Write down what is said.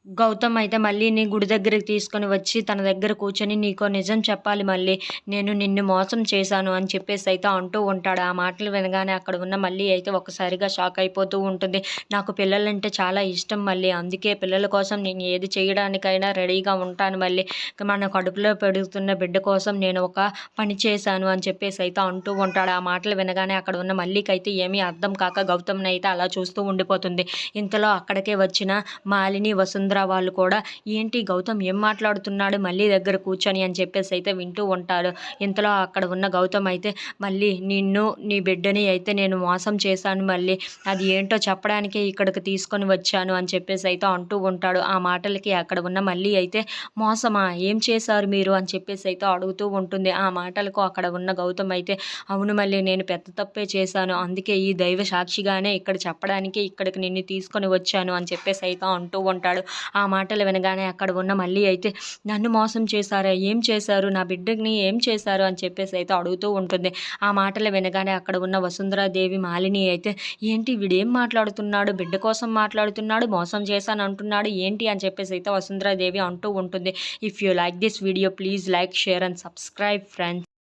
గౌతమ్ అయితే మళ్ళీ నీ గుడి దగ్గరికి తీసుకొని వచ్చి తన దగ్గర కూర్చొని నీకో నిజం చెప్పాలి మళ్ళీ. నేను నిన్ను మోసం చేశాను అని చెప్పేసి అయితే అంటూ ఉంటాడు. ఆ మాటలు వినగానే అక్కడ ఉన్న మల్లి అయితే ఒక్కసారిగా షాక్ అయిపోతూ ఉంటుంది. నాకు పిల్లలంటే చాలా ఇష్టం మల్లి. అందుకే పిల్లల కోసం నేను ఏది చేయడానికైనా రెడీగా ఉంటాను మల్లి. మన కడుపులో పెరుగుతున్న బిడ్డ కోసం నేను ఒక పని చేశాను అని చెప్పేసి అయితే అంటూ ఉంటాడు. ఆ మాటలు వినగానే అక్కడ ఉన్న మల్లికైతే ఏమీ అర్థం కాక గౌతమ్‌ని అయితే అలా చూస్తూ ఉండిపోతుంది. ఇంతలో అక్కడికే వచ్చిన మాలిని, వసుంధర వాళ్ళు కూడా ఏంటి గౌతమ్ ఏం మాట్లాడుతున్నాడు మళ్ళీ దగ్గర కూర్చొని అని చెప్పేసి అయితే వింటూ ఉంటారు. ఇంతలో అక్కడ ఉన్న గౌతమ్ అయితే మళ్ళీ నిన్ను నీ బిడ్డని అయితే నేను మోసం చేశాను మళ్ళీ. అది ఏంటో చెప్పడానికే ఇక్కడికి తీసుకొని వచ్చాను అని చెప్పేసి అయితే అంటూ ఉంటాడు. ఆ మాటలకి అక్కడ ఉన్న మళ్ళీ అయితే మోసమా ఏం చేశారు మీరు అని చెప్పేసి అయితే అడుగుతూ ఉంటుంది. ఆ మాటలకు అక్కడ ఉన్న గౌతమ్ అయితే అవును మళ్ళీ నేను పెద్ద తప్పే చేశాను. అందుకే ఈ దైవ సాక్షిగానే ఇక్కడ చెప్పడానికి ఇక్కడికి నిన్ను తీసుకొని వచ్చాను అని చెప్పేసి అయితే అంటూ ఉంటాడు. ఆ మాటలు వినగానే అక్కడ ఉన్న మళ్ళీ అయితే నన్ను మోసం చేశారా ఏం చేశారు నా బిడ్డని ఏం చేశారు అని చెప్పేసి అయితే అడుగుతూ ఉంటుంది. ఆ మాటలు వినగానే అక్కడ ఉన్న వసుంధరాదేవి మాలిని అయితే ఏంటి వీడేం మాట్లాడుతున్నాడు బిడ్డ కోసం మాట్లాడుతున్నాడు మోసం చేశాను అంటున్నాడు ఏంటి అని చెప్పేసి అయితే వసుంధరాదేవి అంటూ ఉంటుంది. If you like this video please like share and subscribe friends.